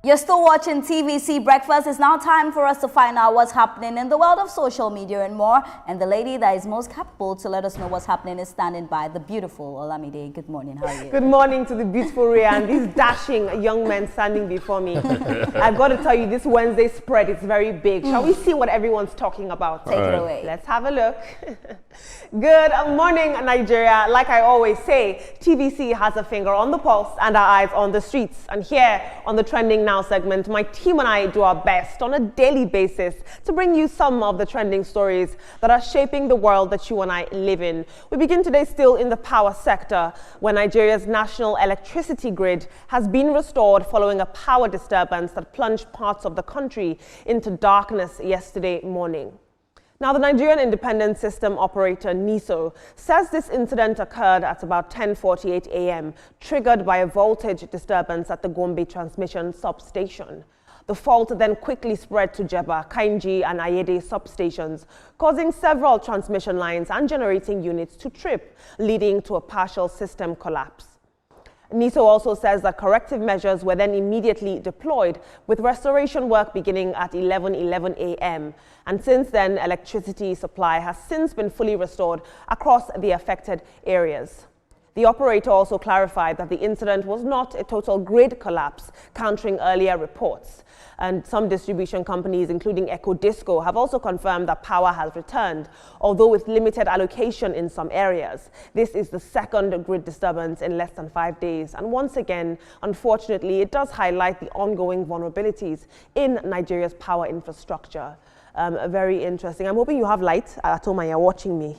You're still watching TVC Breakfast. It's now time for us to find out what's happening in the world of social media and more. And the lady that is most capable to let us know what's happening is standing by, the beautiful Olamide. Good morning. How are you? Good morning to the beautiful Rhea and these dashing young men standing before me. I've got to tell you, this Wednesday spread is very big. Shall we see what everyone's talking about? Take it away. Let's have a look. Good morning, Nigeria. Like I always say, TVC has a finger on the pulse and our eyes on the streets. And here on the Trending Now segment, my team and I do our best on a daily basis to bring you some of the trending stories that are shaping the world that you and I live in. We begin today still in the power sector, where Nigeria's national electricity grid has been restored following a power disturbance that plunged parts of the country into darkness yesterday morning. Now, the Nigerian Independent System Operator, NISO, says this incident occurred at about 10:48 a.m., triggered by a voltage disturbance at the Gombe transmission substation. The fault then quickly spread to Jeba, Kainji and Ayede substations, causing several transmission lines and generating units to trip, leading to a partial system collapse. NISO also says that corrective measures were then immediately deployed, with restoration work beginning at 11:11 a.m. And since then, electricity supply has since been fully restored across the affected areas. The operator also clarified that the incident was not a total grid collapse, countering earlier reports. And some distribution companies, including Ecodisco, have also confirmed that power has returned, although with limited allocation in some areas. This is the second grid disturbance in less than 5 days. And once again, unfortunately, it does highlight the ongoing vulnerabilities in Nigeria's power infrastructure. Very interesting. I'm hoping you have light at home and you're watching me.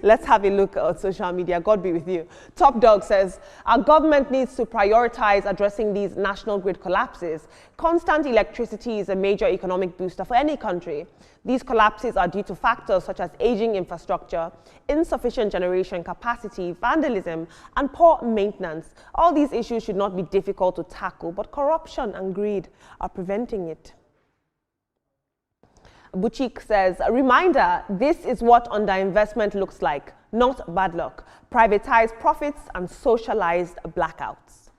Let's have a look at social media. God be with you. Top Dog says, our government needs to prioritize addressing these national grid collapses. Constant electricity is a major economic booster for any country. These collapses are due to factors such as aging infrastructure, insufficient generation capacity, vandalism, and poor maintenance. All these issues should not be difficult to tackle, but corruption and greed are preventing it. Buchik says, a reminder, this is what underinvestment looks like, not bad luck. Privatized profits and socialized blackouts.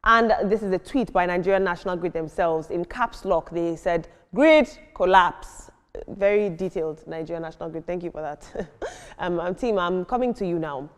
And this is a tweet by Nigerian National Grid themselves. In caps lock, they said, grid collapse. Very detailed, Nigerian National Grid. Thank you for that. Team, I'm coming to you now.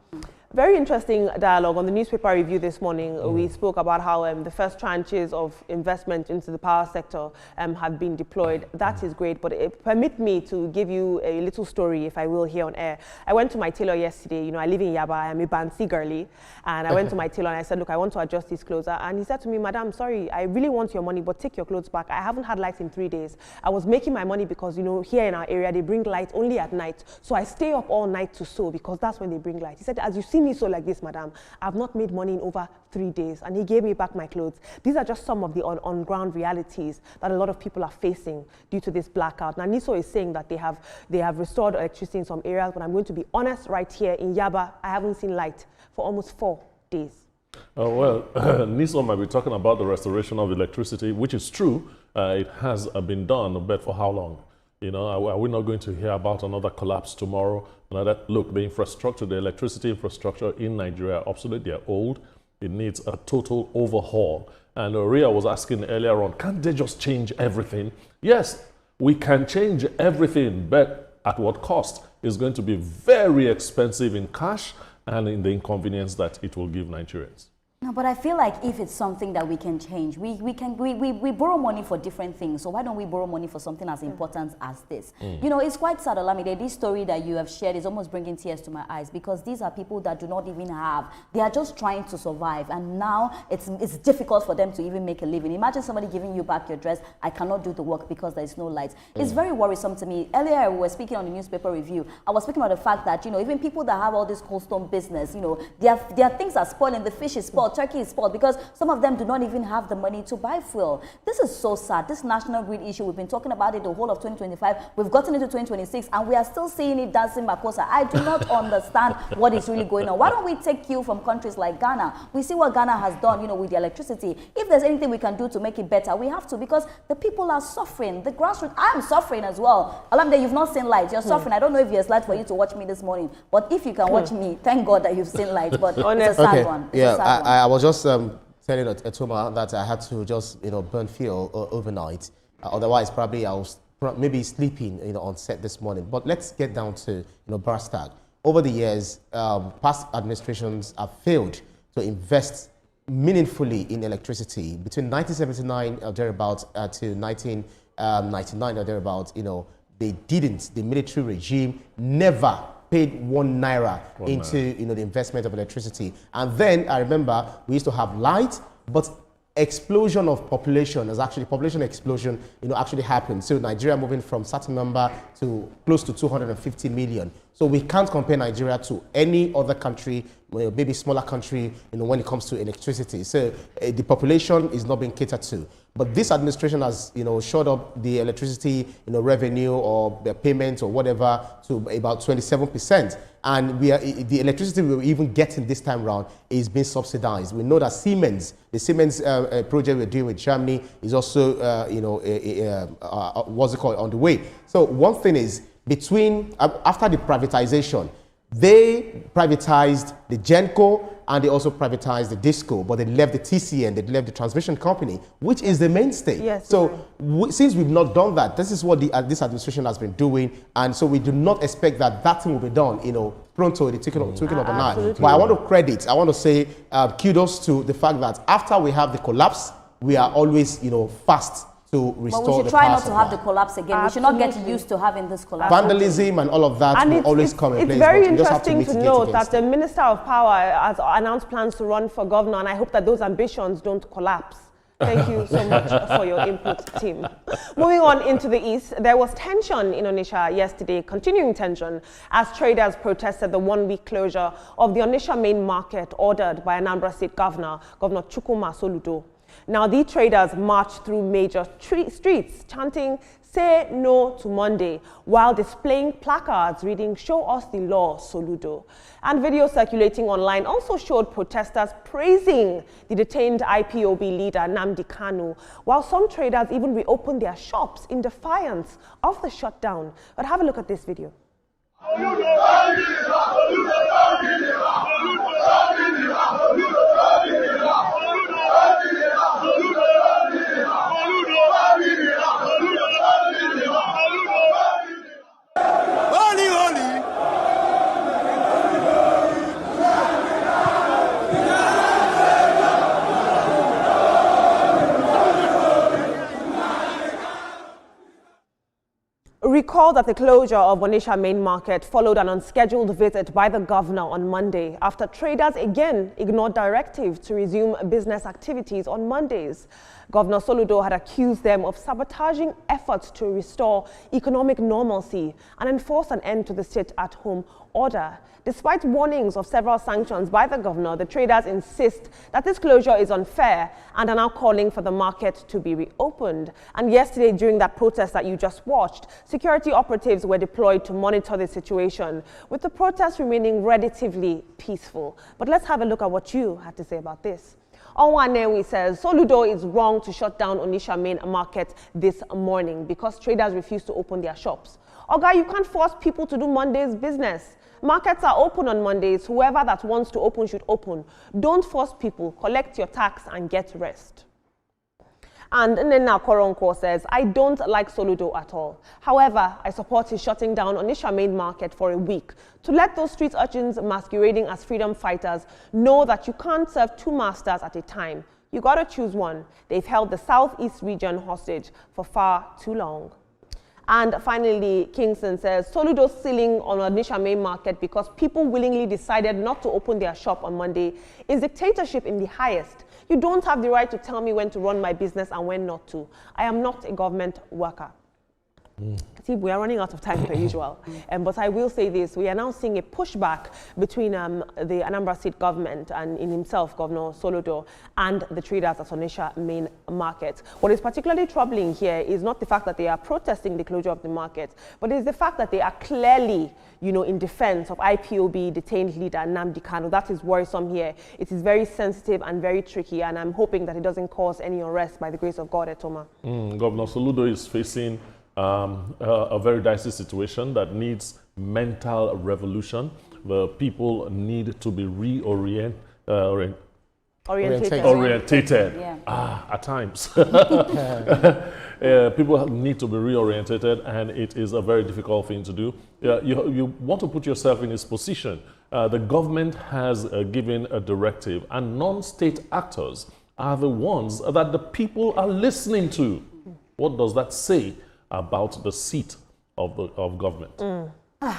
Very interesting dialogue on the newspaper review this morning. We spoke about how the first tranches of investment into the power sector have been deployed. That is great, but permit me to give you a little story, if I will, here on air. I went to my tailor yesterday. You know, I live in Yaba. I'm a Bansi girly. And I went to my tailor and I said, look, I want to adjust these clothes. And he said to me, Madam, sorry, I really want your money, but take your clothes back. I haven't had light in 3 days. I was making my money because, you know, here in our area, they bring light only at night. So I stay up all night to sew because that's when they bring light. He said, as you see me sew like this, madam, I've not made money in over 3 days. And he gave me back my clothes. These are just some of the on-ground realities that a lot of people are facing due to this blackout. Now, NISO is saying that they have restored electricity in some areas, but I'm going to be honest, right here in Yaba, I haven't seen light for almost 4 days. NISO might be talking about the restoration of electricity, which is true. It has been done, but for how long? You know, are we not going to hear about another collapse tomorrow? Look, the infrastructure, the electricity infrastructure in Nigeria are obsolete, they're old. It needs a total overhaul. And Rhea was asking earlier on, can't they just change everything? Yes, we can change everything, but at what cost? It's going to be very expensive in cash and in the inconvenience that it will give Nigerians. No, but I feel like if it's something that we can change, we borrow money for different things. So why don't we borrow money for something as important as this? You know, it's quite sad, Olamide. This story that you have shared is almost bringing tears to my eyes because these are people that do not even have. They are just trying to survive, and now it's difficult for them to even make a living. Imagine somebody giving you back your dress. I cannot do the work because there is no light. It's very worrisome to me. Earlier, we were speaking on the newspaper review. I was speaking about the fact that, you know, even people that have all this cold stone business, you know, their things are spoiling. The fish is spoiled. Turkey is spoiled because some of them do not even have the money to buy fuel. This is so sad. This national grid issue, we've been talking about it the whole of 2025. We've gotten into 2026 and we are still seeing it dancing Makosa. I do not understand what is really going on. Why don't we take cue from countries like Ghana? We see what Ghana has done, you know, with the electricity. If there's anything we can do to make it better, we have to, because the people are suffering. The grassroots, I'm suffering as well. Olamide, you've not seen light. You're suffering. I don't know if there's light for you to watch me this morning, but if you can watch me, thank God that you've seen light. But it's a sad one. It's a sad one. I was just telling Etoma that I had to just, burn fuel overnight. Otherwise, probably I was maybe sleeping, on set this morning. But let's get down to, brass tag. Over the years, past administrations have failed to invest meaningfully in electricity. Between 1979 or thereabouts to 1999 or thereabouts, they didn't. The military regime never paid #1 into the investment of electricity. And then I remember we used to have light, but explosion of population population explosion actually happened. So Nigeria moving from certain number to close to 250 million. So we can't compare Nigeria to any other country, maybe smaller country, when it comes to electricity. So the population is not being catered to. But this administration has, shot up the electricity, revenue or the payments or whatever to about 27%. And the electricity we're even getting this time around is being subsidized. We know that the Siemens project we're doing with Germany is also, what's it called, on the way. So one thing is, after the privatization, they privatized the GenCo and they also privatized the DISCO, but they left the TCN, they left the transmission company, which is the mainstay. Yes. So since we've not done that, this is what this administration has been doing, and so we do not expect that thing will be done, pronto, the twinkling of an eye. But I want to say kudos to the fact that after we have the collapse, we are always, fast to restore the power. But we should try not to have the collapse again. Absolutely. We should not get used to having this collapse. Vandalism and all of that will always come in place. It's very interesting to note that the Minister of Power has announced plans to run for governor, and I hope that those ambitions don't collapse. Thank you so much for your input, team. Moving on into the east, there was tension in Onitsha yesterday, continuing tension, as traders protested the one-week closure of the Onitsha main market ordered by Anambra State Governor Chukwuma Soludo. Now, the traders marched through major streets chanting, "Say no to Monday," while displaying placards reading, "Show us the law, Soludo." And video circulating online also showed protesters praising the detained IPOB leader, Nnamdi Kanu, while some traders even reopened their shops in defiance of the shutdown. But have a look at this video. Recall that the closure of Onitsha main market followed an unscheduled visit by the governor on Monday after traders again ignored directives to resume business activities on Mondays. Governor Soludo had accused them of sabotaging efforts to restore economic normalcy and enforce an end to the sit-at-home order. Despite warnings of several sanctions by the governor, the traders insist that this closure is unfair and are now calling for the market to be reopened. And yesterday, during that protest that you just watched, security operatives were deployed to monitor the situation, with the protests remaining relatively peaceful. But let's have a look at what you had to say about this. Onwanewi says Soludo is wrong to shut down Onitsha main market this morning because traders refuse to open their shops. Oga, you can't force people to do Monday's business. Markets are open on Mondays. Whoever that wants to open should open. Don't force people. Collect your tax and get rest. And Nena Koronko says, I don't like Soludo at all. However, I support his shutting down Onitsha main market for a week to let those street urchins masquerading as freedom fighters know that you can't serve two masters at a time. You gotta choose one. They've held the Southeast region hostage for far too long. And finally, Kingston says, Soludo sealing on Onitsha main market because people willingly decided not to open their shop on Monday is dictatorship in the highest. You don't have the right to tell me when to run my business and when not to. I am not a government worker. See, we are running out of time per usual. But I will say this, we are now seeing a pushback between the Anambra State government and in himself, Governor Soludo, and the traders at Onitsha main market. What is particularly troubling here is not the fact that they are protesting the closure of the market, but it is the fact that they are clearly, in defense of IPOB detained leader Nnamdi Kanu. That is worrisome here. It is very sensitive and very tricky, and I'm hoping that it doesn't cause any unrest by the grace of God, Etoma. Governor Soludo is facing a very dicey situation that needs mental revolution. The people need to be reoriented Orientated. Yeah. At times. People need to be reorientated, and it is a very difficult thing to do. You want to put yourself in his position. The government has given a directive, and non-state actors are the ones that the people are listening to. What does that say about the seat of government?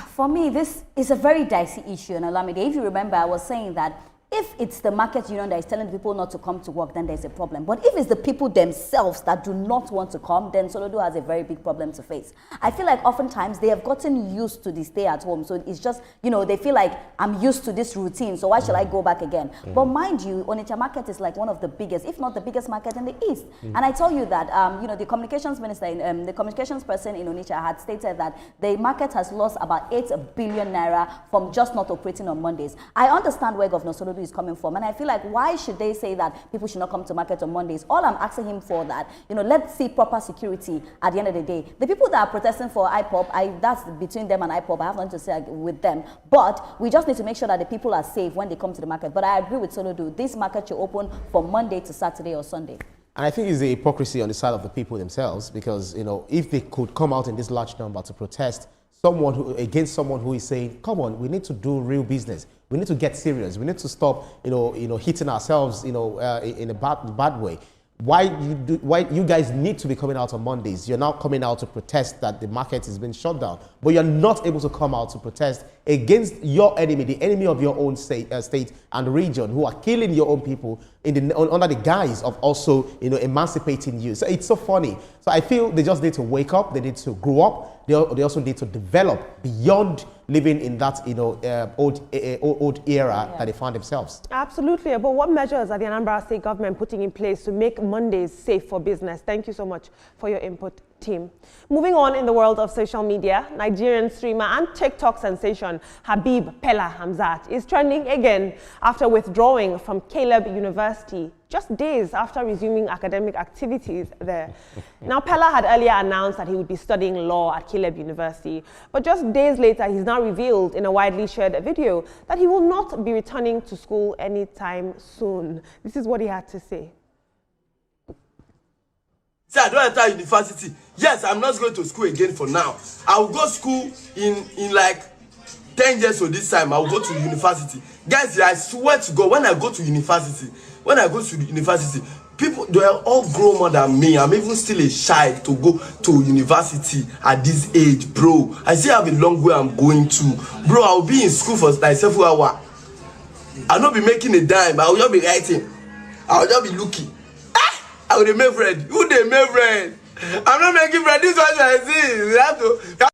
For me, this is a very dicey issue. And Olamide, if you remember, I was saying that if it's the market union that is telling people not to come to work, then there's a problem. But if it's the people themselves that do not want to come, then Soludo has a very big problem to face. I feel like oftentimes they have gotten used to the stay at home. So it's just, they feel like I'm used to this routine, so why should I go back again? But mind you, Onitsha market is like one of the biggest, if not the biggest market in the East. And I tell you that, the communications minister, the communications person in Onitsha had stated that the market has lost about 8 billion naira from just not operating on Mondays. I understand where Governor Soludo is coming from, and I feel like, why should they say that people should not come to market on Mondays? All I'm asking him for that, let's see proper security at the end of the day. The people that are protesting for IPOB, that's between them and IPOB. I have nothing to say with them, but we just need to make sure that the people are safe when they come to the market. But I agree with Soludo, this market should open from Monday to Saturday or Sunday. And I think it's the hypocrisy on the side of the people themselves, because if they could come out in this large number to protest against someone who is saying, come on, we need to do real business. We need to get serious. We need to stop, hitting ourselves, in a bad way. Why you guys need to be coming out on Mondays? You're now coming out to protest that the market has been shut down, but you're not able to come out to protest against your enemy, the enemy of your own state and region, who are killing your own people under the guise of also, emancipating you. So it's so funny. So I feel they just need to wake up. They need to grow up. They also need to develop beyond living in that, old era that they found themselves. Absolutely. But what measures are the Anambra State government putting in place to make Mondays safe for business? Thank you so much for your input, team. Moving on in the world of social media, Nigerian streamer and TikTok sensation Market+Peller Hamzat is trending again after withdrawing from Caleb University just days after resuming academic activities there. Now, Peller had earlier announced that he would be studying law at Caleb University, but just days later, he's now revealed in a widely shared video that he will not be returning to school anytime soon. This is what he had to say. See, I don't enter university. Yes, I'm not going to school again for now. I will go to school in like 10 years or this time. I will go to university. Guys, I swear to God, when I go to university, people, they are all grown more than me. I'm even still a child to go to university at this age, bro. I still have a long way I'm going to. Bro, I'll be in school for like several hours. I'll not be making a dime. I'll just be writing. I'll just be looking. I will make friend. Who they make friend? I'm not making friend. This is what I see. You have to.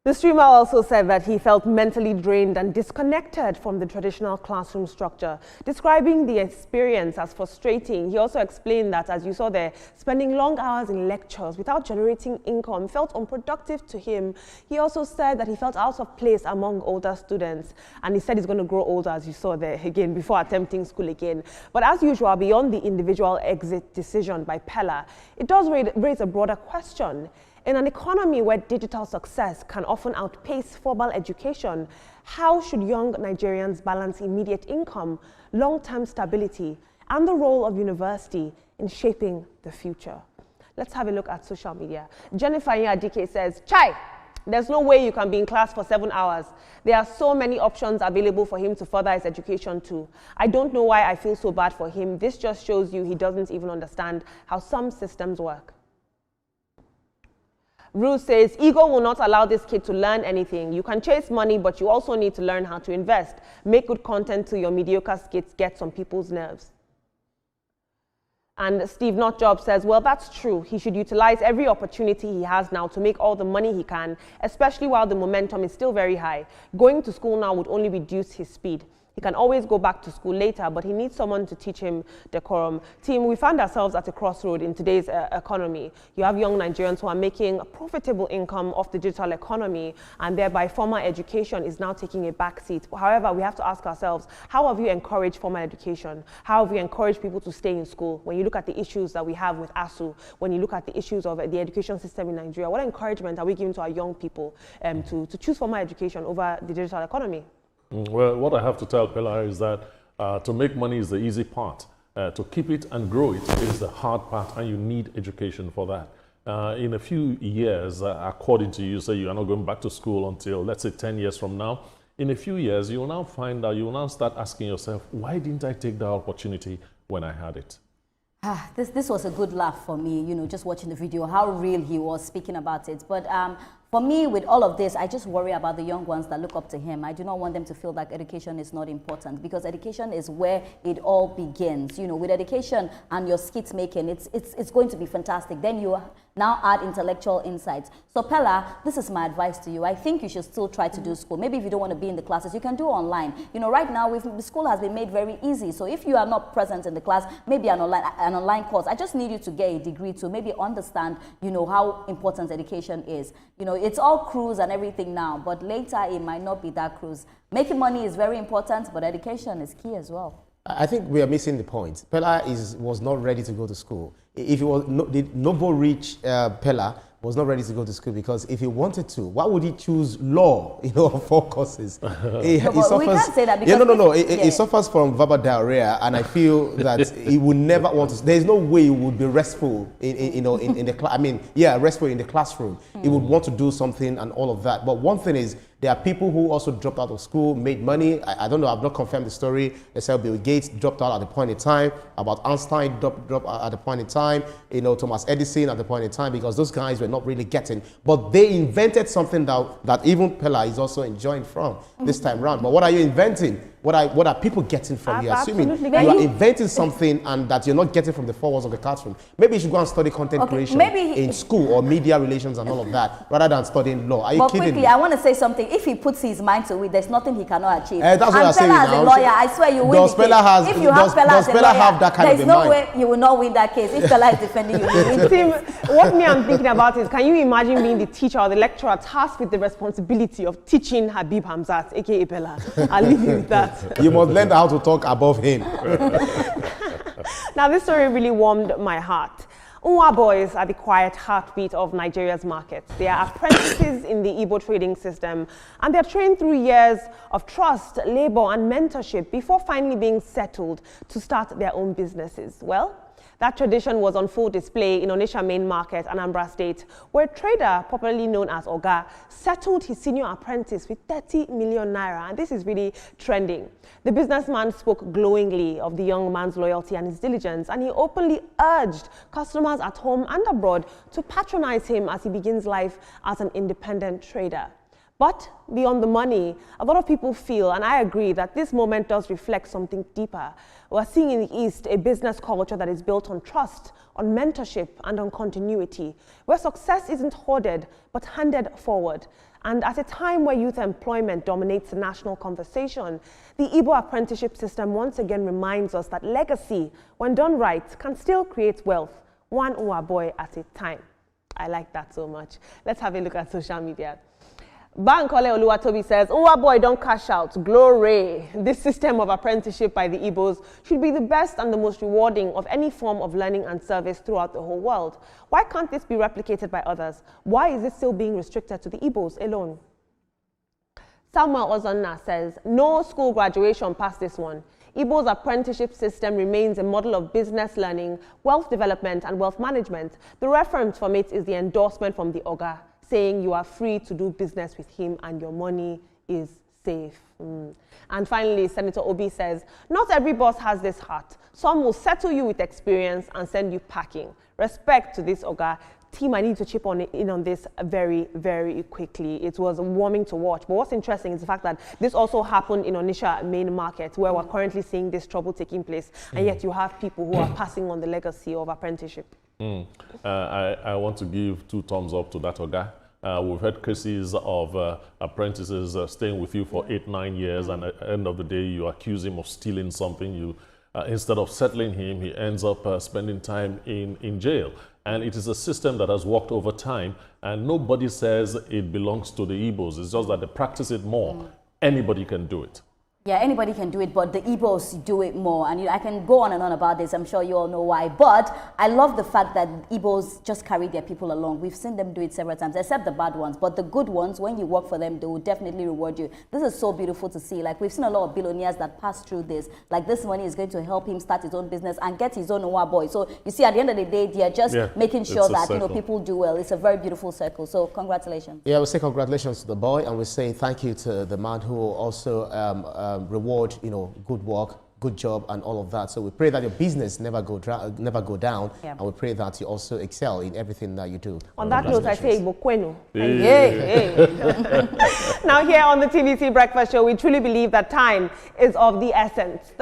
The streamer also said that he felt mentally drained and disconnected from the traditional classroom structure, describing the experience as frustrating. He also explained that, as you saw there, spending long hours in lectures without generating income felt unproductive to him. He also said that he felt out of place among older students, and he said he's going to grow older, as you saw there again, before attempting school again. But as usual, beyond the individual exit decision by Peller, it does raise a broader question. In an economy where digital success can often outpace formal education, how should young Nigerians balance immediate income, long-term stability, and the role of university in shaping the future? Let's have a look at social media. Jennifer Adike says, Chai, there's no way you can be in class for 7 hours. There are so many options available for him to further his education too. I don't know why I feel so bad for him. This just shows you he doesn't even understand how some systems work. Ruth says, ego will not allow this kid to learn anything. You can chase money, but you also need to learn how to invest. Make good content till your mediocre skits get some people's nerves. And Steve Notjob says, well, that's true. He should utilize every opportunity he has now to make all the money he can, especially while the momentum is still very high. Going to school now would only reduce his speed. He can always go back to school later, but he needs someone to teach him decorum. Team, we find ourselves at a crossroad in today's economy. You have young Nigerians who are making a profitable income off the digital economy, and thereby formal education is now taking a backseat. However, we have to ask ourselves, how have you encouraged formal education? How have you encouraged people to stay in school? When you look at the issues that we have with ASU, when you look at the issues of the education system in Nigeria, what encouragement are we giving to our young people to choose formal education over the digital economy? Well, what I have to tell Peller is that To make money is the easy part. To keep it and grow it is the hard part, and you need education for that. In a few years, according to you, say you are not going back to school until, let's say, 10 years from now. In a few years, you will now find out, you will now start asking yourself, why didn't I take that opportunity when I had it? This was a good laugh for me, you know, just watching the video, how real he was speaking about it. But for me, with all of this, I just worry about the young ones that look up to him. I do not want them to feel that education is not important, because education is where it all begins. You know, with education and your skit making, it's going to be fantastic. Then you now add intellectual insights. So Peller, this is my advice to you. I think you should still try to do school. Maybe if you don't want to be in the classes, you can do online. You know, right now, the school has been made very easy. So if you are not present in the class, maybe an online course. I just need you to get a degree to maybe understand, you know, how important education is. You know, it's all cruise and everything now, but later it might not be that cruise. Making money is very important, but education is key as well. I think we are missing the point. Peller was not ready to go to school. If he was the Noble Rich Peller was not ready to go to school, because if he wanted to, why would he choose law? You know, 4 courses. We can't say that because He suffers from verbal diarrhea, and I feel that he would never want to. There is no way he would be restful in the class. I mean, yeah, restful in the classroom. He would want to do something and all of that. But one thing is, there are people who also dropped out of school, made money. I don't know, I've not confirmed the story. They said Bill Gates dropped out at the point in time, about Einstein dropped out at the point in time, you know, Thomas Edison at the point in time, because those guys were not really getting. But they invented something that even Peller is also enjoying from this time round. But what are you inventing? What are people getting from you? Assuming you are inventing something and that you're not getting from the 4 walls of the classroom. Maybe you should go and study content creation in school, or media relations and all of that, rather than studying law. Are you kidding quickly, me? I want to say something. If he puts his mind to it, there's nothing he cannot achieve. That's what I'm saying Peller as a lawyer, I swear you win the case. If you have Peller as a lawyer, have that kind there's of no way you will not win that case. If Peller is defending you, you win the Tim, case. what I'm thinking about is, can you imagine being the teacher or the lecturer tasked with the responsibility of teaching Habib Hamzat, aka Peller? I'll leave you with that. You must learn how to talk above him. Now, this story really warmed my heart. Unwa boys are the quiet heartbeat of Nigeria's markets. They are apprentices in the Igbo trading system, and they're trained through years of trust, labor, and mentorship before finally being settled to start their own businesses. Well, that tradition was on full display in Onitsha main market, Anambra State, where a trader, popularly known as Oga, settled his senior apprentice with 30 million naira, and this is really trending. The businessman spoke glowingly of the young man's loyalty and his diligence, and he openly urged customers at home and abroad to patronize him as he begins life as an independent trader. But beyond the money, a lot of people feel, and I agree, that this moment does reflect something deeper. We're seeing in the East a business culture that is built on trust, on mentorship, and on continuity, where success isn't hoarded, but handed forward. And at a time where youth employment dominates the national conversation, the Igbo apprenticeship system once again reminds us that legacy, when done right, can still create wealth, one Uwa boy at a time. I like that so much. Let's have a look at social media. Bankole Oluwatobi says, Uwa boy don't cash out, glory. This system of apprenticeship by the Igbos should be the best and the most rewarding of any form of learning and service throughout the whole world. Why can't this be replicated by others? Why is it still being restricted to the Igbos alone? Samuel Ozonna says, no school graduation past this one. Igbo's apprenticeship system remains a model of business learning, wealth development, and wealth management. The reference from it is the endorsement from the Oga, saying you are free to do business with him and your money is safe. And finally, Senator Obi says, not every boss has this heart. Some will settle you with experience and send you packing. Respect to this Oga. Team, I need to chip in on this very, very quickly. It was warming to watch. But what's interesting is the fact that this also happened in Onitsha main market, where we're currently seeing this trouble taking place. And yet you have people who are passing on the legacy of apprenticeship. I want to give 2 thumbs up to that Oga. We've had cases of apprentices staying with you for 8-9 years, and at the end of the day, you accuse him of stealing something. Instead of settling him, he ends up spending time in jail. And it is a system that has worked over time, and nobody says it belongs to the Igbos. It's just that they practice it more. Anybody can do it. Yeah, anybody can do it, but the Igbos do it more. And I can go on and on about this. I'm sure you all know why. But I love the fact that Igbos just carry their people along. We've seen them do it several times, except the bad ones. But the good ones, when you work for them, they will definitely reward you. This is so beautiful to see. Like, we've seen a lot of billionaires that pass through this. Like, this money is going to help him start his own business and get his own Owa boy. So, you see, at the end of the day, they are just making sure that, people do well. It's a very beautiful circle. So, congratulations. Yeah, we say congratulations to the boy, and we say thank you to the man who also reward, good work, good job, and all of that. So we pray that your business never go down, and we pray that you also excel in everything that you do. On that note, I say Bokwenu. Hey. Now here on the TVC Breakfast Show, we truly believe that time is of the essence.